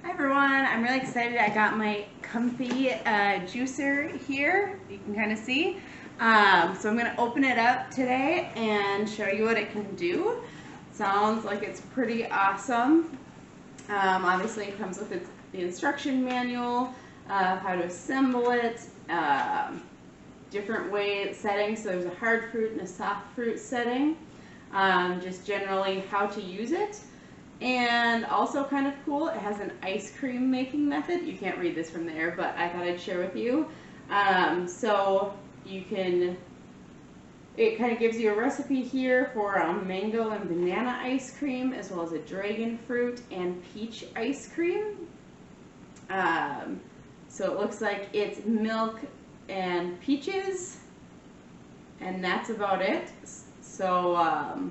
Hi everyone, I'm really excited. I got my Comfee juicer here. You can kind of see. So I'm going to open it up today and show you what it can do. Sounds like it's pretty awesome. Obviously it comes with the instruction manual, how to assemble it, different settings. So there's a hard fruit and a soft fruit setting. Just generally how to use it. And also kind of cool, it has an ice cream making method. You can't read this from there, but I thought I'd share with you. So you can, it kind of gives you a recipe here for a mango and banana ice cream, as well as a dragon fruit and peach ice cream. So it looks like it's milk and peaches, and that's about it. So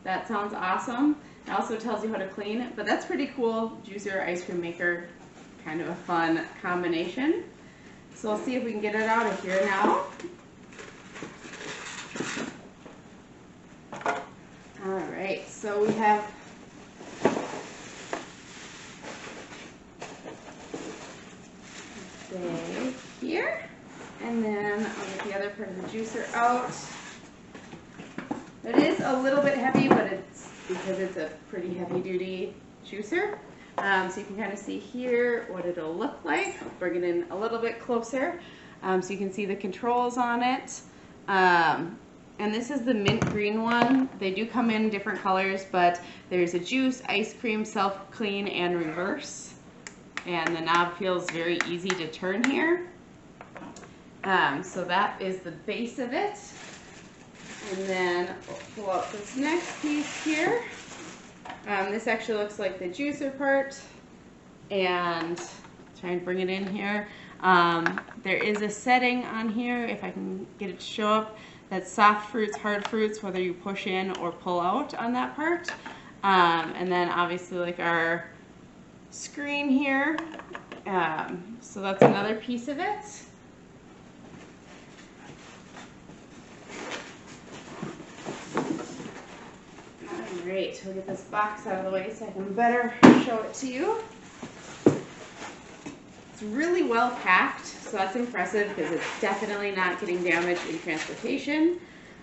that sounds awesome. It also tells you how to clean it, but that's pretty cool. Juicer, ice cream maker, kind of a fun combination. So I'll see if we can get it out of here now. All right, so we have the bag here, and then I'll get the other part of the juicer out. It is a little bit heavy, but it's because it's a pretty heavy-duty juicer. So you can kind of see here what it'll look like. Bring it in a little bit closer so you can see the controls on it. And this is the mint green one. They do come in different colors, but there's a juice, ice cream, self-clean, and reverse. And the knob feels very easy to turn here. So that is the base of it. And then we'll pull out this next piece here. This actually looks like the juicer part, and try and bring it in here. There is a setting on here, if I can get it to show up, that's soft fruits, hard fruits, whether you push in or pull out on that part. And then obviously like our screen here. So that's another piece of it. Alright, we'll get this box out of the way so I can better show it to you. It's really well packed, so that's impressive because it's definitely not getting damaged in transportation.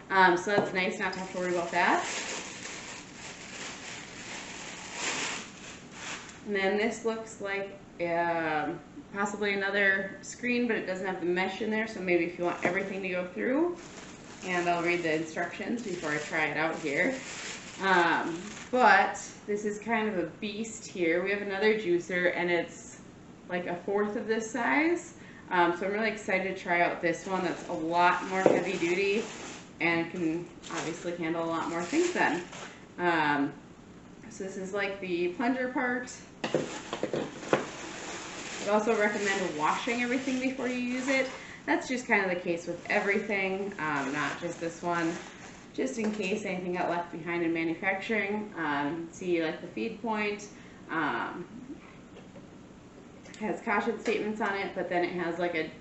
So that's nice not to have to worry about that. And then this looks like possibly another screen, but it doesn't have the mesh in there, so maybe if you want everything to go through. And I'll read the instructions before I try it out here. But this is kind of a beast here. We have another juicer, and it's like a fourth of this size. So I'm really excited to try out this one that's a lot more heavy duty and can obviously handle a lot more things then. So this is like the plunger part. I'd also recommend washing everything before you use it. That's just kind of the case with everything, not just this one. Just in case anything got left behind in manufacturing. See like the feed point, has caution statements on it, but then it has like a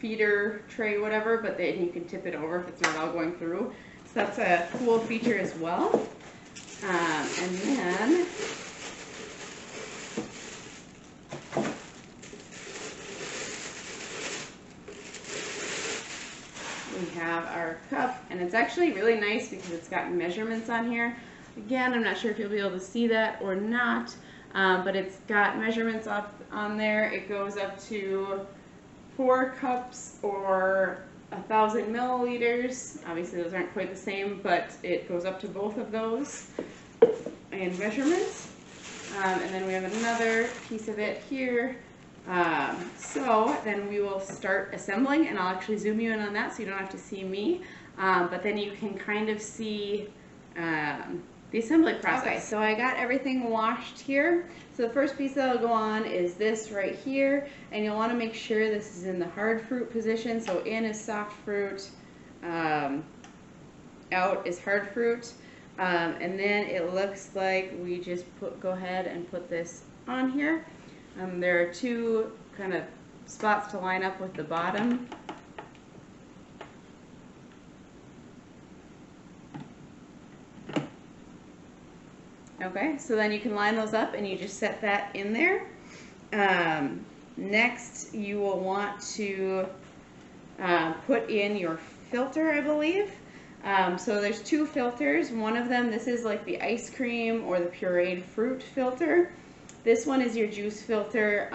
feeder tray, whatever, but then you can tip it over if it's not all going through. So that's a cool feature as well. And then we have our cup, and it's actually really nice because it's got measurements on here. Again, I'm not sure if you'll be able to see that or not, but it's got measurements up on there. It goes up to 4 cups or 1,000 milliliters. Obviously those aren't quite the same, but it goes up to both of those and measurements. And then we have another piece of it here. So then we will start assembling, and I'll actually zoom you in on that so you don't have to see me, but then you can kind of see the assembly process. Okay, so I got everything washed here. So the first piece that'll go on is this right here, and you'll want to make sure this is in the hard fruit position. So in is soft fruit, out is hard fruit, and then it looks like we just go ahead and put this on here. There are 2 kind of spots to line up with the bottom. Okay. Okay, so then you can line those up and you just set that in there. Next, you will want to put in your filter, I believe. So there's two filters. One of them, this is like the ice cream or the pureed fruit filter. This one is your juice filter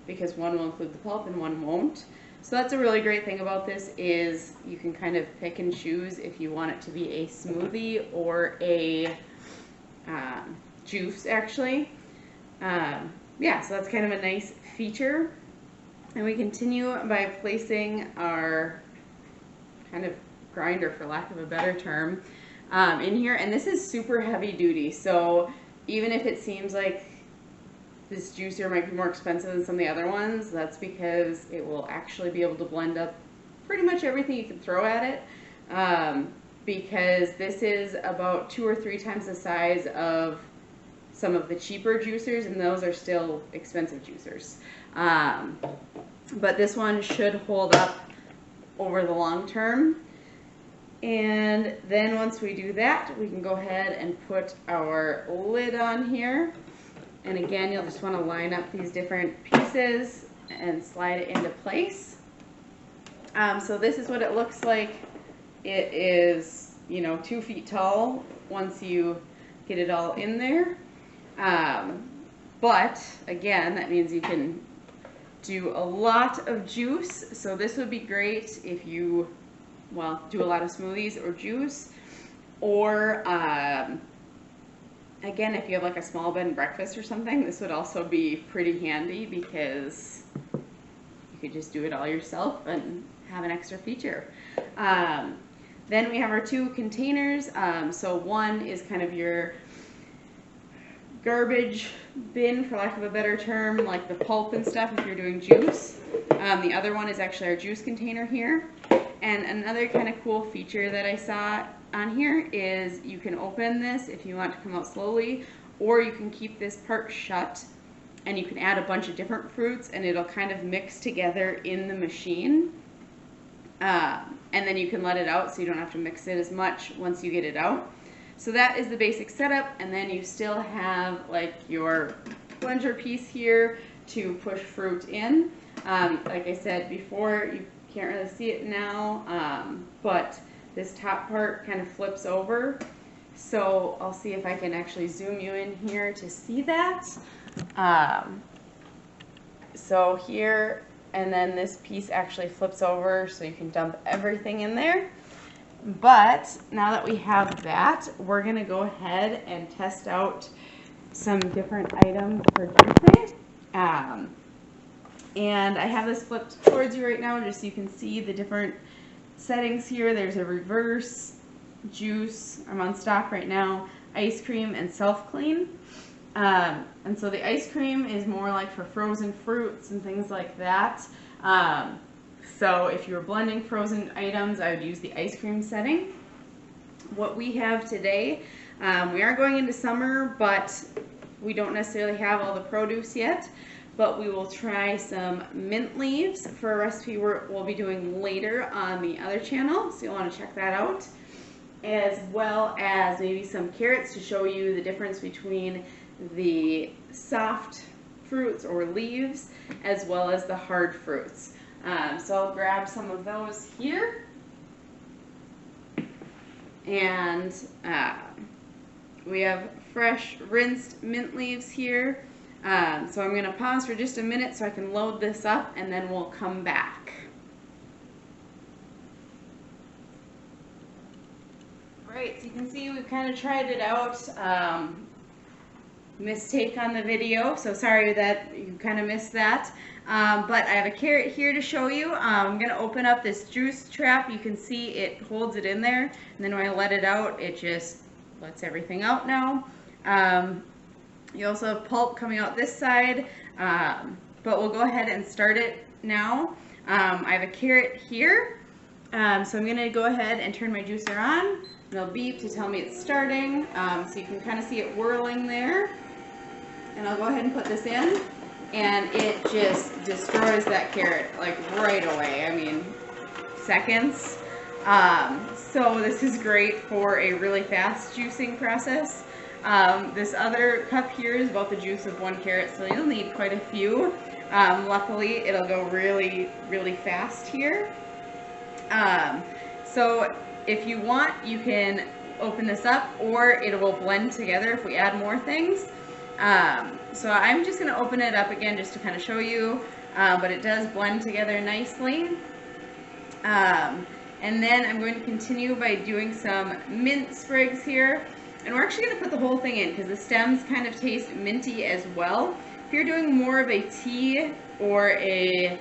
because one will include the pulp and one won't. So that's a really great thing about this is you can kind of pick and choose if you want it to be a smoothie or a juice actually. Yeah, so that's kind of a nice feature. And we continue by placing our kind of grinder, for lack of a better term, in here. And this is super heavy duty, so even if it seems like this juicer might be more expensive than some of the other ones, that's because it will actually be able to blend up pretty much everything you can throw at it, because this is about 2 or 3 times the size of some of the cheaper juicers, and those are still expensive juicers. But this one should hold up over the long term. And then once we do that, we can go ahead and put our lid on here. And again, you'll just want to line up these different pieces and slide it into place. So this is what it looks like. It is, 2 feet tall once you get it all in there. But again, that means you can do a lot of juice. So this would be great if you, do a lot of smoothies or juice, or again, if you have like a small bed and breakfast or something, this would also be pretty handy because you could just do it all yourself and have an extra feature. Then we have our 2 containers. So one is kind of your garbage bin, for lack of a better term, like the pulp and stuff if you're doing juice. The other one is actually our juice container here. And another kind of cool feature that I saw on here is you can open this if you want to come out slowly, or you can keep this part shut and you can add a bunch of different fruits and it'll kind of mix together in the machine. And then you can let it out so you don't have to mix it as much once you get it out. So that is the basic setup, and then you still have like your plunger piece here to push fruit in. Like I said before, you can't really see it now, but this top part kind of flips over. So I'll see if I can actually zoom you in here to see that. So here, and then this piece actually flips over so you can dump everything in there. But now that we have that, we're going to go ahead and test out some different items for juicing. And I have this flipped towards you right now just so you can see the different settings here. There's a reverse, juice, I'm on stock right now, ice cream, and self-clean. And so the ice cream is more like for frozen fruits and things like that. So if you were blending frozen items, I would use the ice cream setting. What we have today, we are going into summer, but we don't necessarily have all the produce yet. But we will try some mint leaves for a recipe we'll be doing later on the other channel, so you'll want to check that out. As well as maybe some carrots to show you the difference between the soft fruits or leaves as well as the hard fruits. So I'll grab some of those here. And we have fresh rinsed mint leaves here. So I'm going to pause for just a minute so I can load this up and then we'll come back. Right, so you can see we've kind of tried it out. Mistake on the video, so sorry that you kind of missed that. But I have a carrot here to show you. I'm going to open up this juice trap. You can see it holds it in there, and then when I let it out, it just lets everything out now. You also have pulp coming out this side, but we'll go ahead and start it now. I have a carrot here, so I'm going to go ahead and turn my juicer on. It'll beep to tell me it's starting, so you can kind of see it whirling there. And I'll go ahead and put this in, and it just destroys that carrot like right away. I mean, seconds. So this is great for a really fast juicing process. This other cup here is about the juice of 1 carrot, so you'll need quite a few. Luckily, it'll go really, really fast here. So if you want, you can open this up, or it will blend together if we add more things. So I'm just going to open it up again just to kind of show you, but it does blend together nicely. And then I'm going to continue by doing some mint sprigs here. And we're actually going to put the whole thing in because the stems kind of taste minty as well. If you're doing more of a tea or a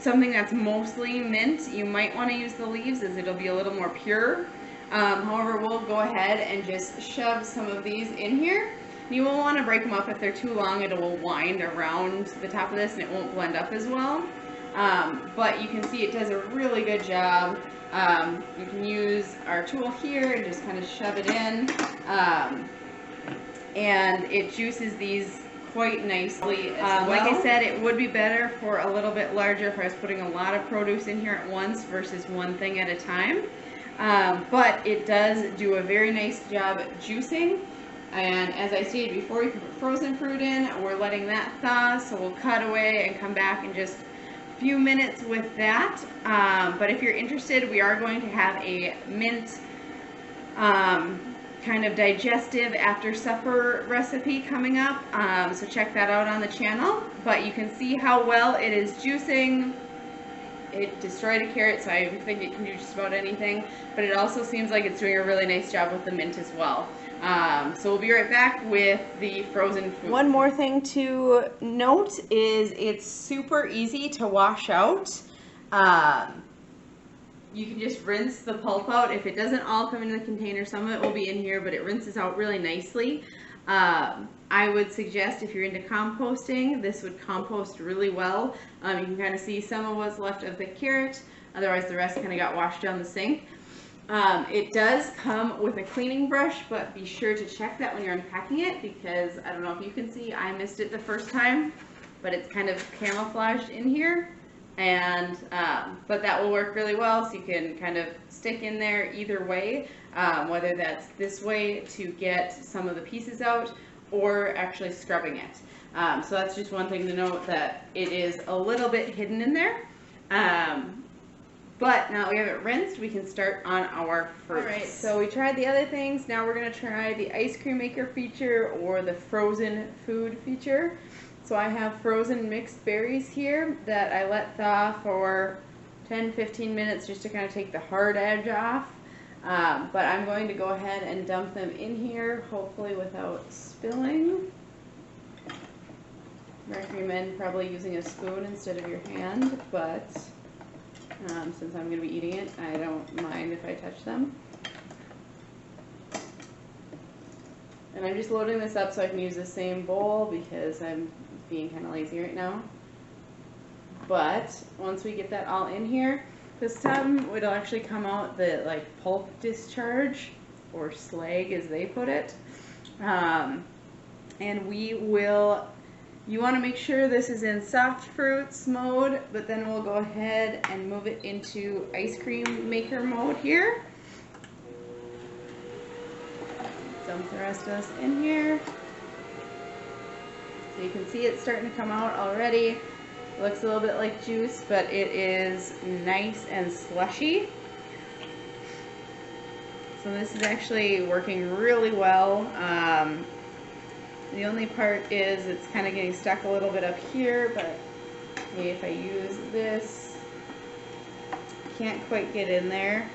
something that's mostly mint, you might want to use the leaves as it'll be a little more pure. However, we'll go ahead and just shove some of these in here. You will want to break them up. If they're too long, it will wind around the top of this and it won't blend up as well. But you can see it does a really good job. You can use our tool here and just kind of shove it in. And it juices these quite nicely as well. Like I said, it would be better for a little bit larger if I was putting a lot of produce in here at once versus one thing at a time. But it does do a very nice job juicing. And as I stated before, you can put frozen fruit in. We're letting that thaw, so we'll cut away and come back in just a few minutes with that. But if you're interested, we are going to have a mint kind of digestive after supper recipe coming up, so check that out on the channel. But you can see how well it is juicing. It destroyed a carrot, so I think it can do just about anything, but it also seems like it's doing a really nice job with the mint as well. So we'll be right back with the frozen food. One more thing to note is it's super easy to wash out. You can just rinse the pulp out. If it doesn't all come in the container, some of it will be in here, but it rinses out really nicely. I would suggest if you're into composting, this would compost really well. You can kind of see some of what's left of the carrot. Otherwise, the rest kind of got washed down the sink. It does come with a cleaning brush, but be sure to check that when you're unpacking it, because I don't know if you can see, I missed it the first time, but it's kind of camouflaged in here. And but that will work really well, so you can kind of stick in there either way, whether that's this way to get some of the pieces out or actually scrubbing it. So that's just one thing to note, that it is a little bit hidden in there. But now that we have it rinsed, we can start on our fruits. Alright, so we tried the other things. Now we're going to try the ice cream maker feature or the frozen food feature. So I have frozen mixed berries here that I let thaw for 10-15 minutes just to kind of take the hard edge off. But I'm going to go ahead and dump them in here, hopefully without spilling. I recommend probably using a spoon instead of your hand, but since I'm going to be eating it, I don't mind if I touch them. And I'm just loading this up so I can use the same bowl because I'm being kind of lazy right now. But once we get that all in here, this time it'll actually come out the like pulp discharge, or slag as they put it. And we will, you want to make sure this is in soft fruits mode, but then we'll go ahead and move it into ice cream maker mode here. Dump the rest of this in here. So you can see it's starting to come out already. It looks a little bit like juice, but it is nice and slushy. So this is actually working really well. The only part is it's kind of getting stuck a little bit up here, but maybe if I use this, can't quite get in there.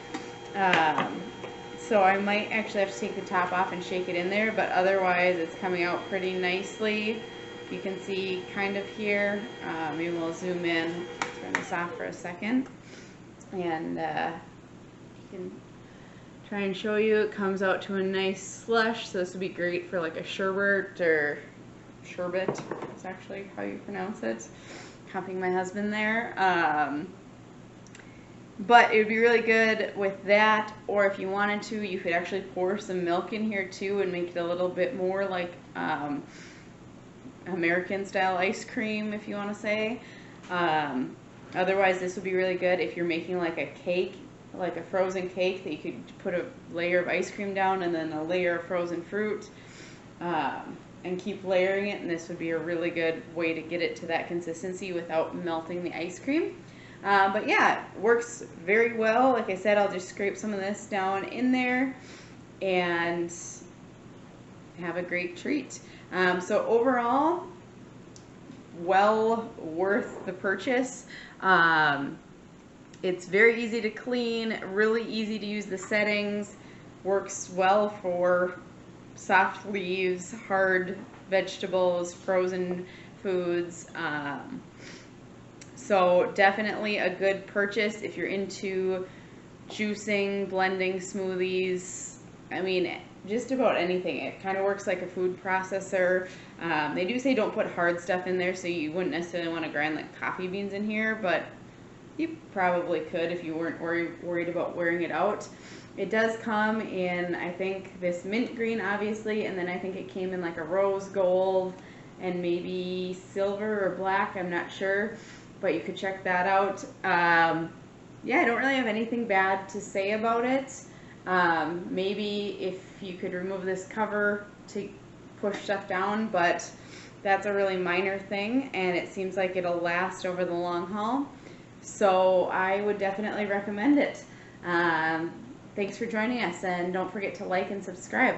So I might actually have to take the top off and shake it in there, but otherwise it's coming out pretty nicely. You can see kind of here. Maybe we'll zoom in, turn this off for a second, and you can try and show you. It comes out to a nice slush, so this would be great for like a sherbet, or sherbet is actually how you pronounce it. Copying my husband there. But it would be really good with that, or if you wanted to, you could actually pour some milk in here too and make it a little bit more like American style ice cream, if you want to say. Otherwise, this would be really good if you're making like a cake like a frozen cake that you could put a layer of ice cream down and then a layer of frozen fruit, and keep layering it, and this would be a really good way to get it to that consistency without melting the ice cream. But yeah, it works very well. Like I said, I'll just scrape some of this down in there and have a great treat. So overall, well worth the purchase. It's very easy to clean, really easy to use the settings, works well for soft leaves, hard vegetables, frozen foods. So definitely a good purchase if you're into juicing, blending smoothies. I mean, just about anything. It kind of works like a food processor. They do say don't put hard stuff in there, so you wouldn't necessarily want to grind like coffee beans in here, but you probably could if you weren't worried about wearing it out. It does come in, I think, this mint green, obviously, and then I think it came in like a rose gold and maybe silver or black, I'm not sure, but you could check that out. Yeah, I don't really have anything bad to say about it. Maybe if you could remove this cover to push stuff down, but that's a really minor thing, and it seems like it'll last over the long haul. So I would definitely recommend it. Thanks for joining us, and don't forget to like and subscribe.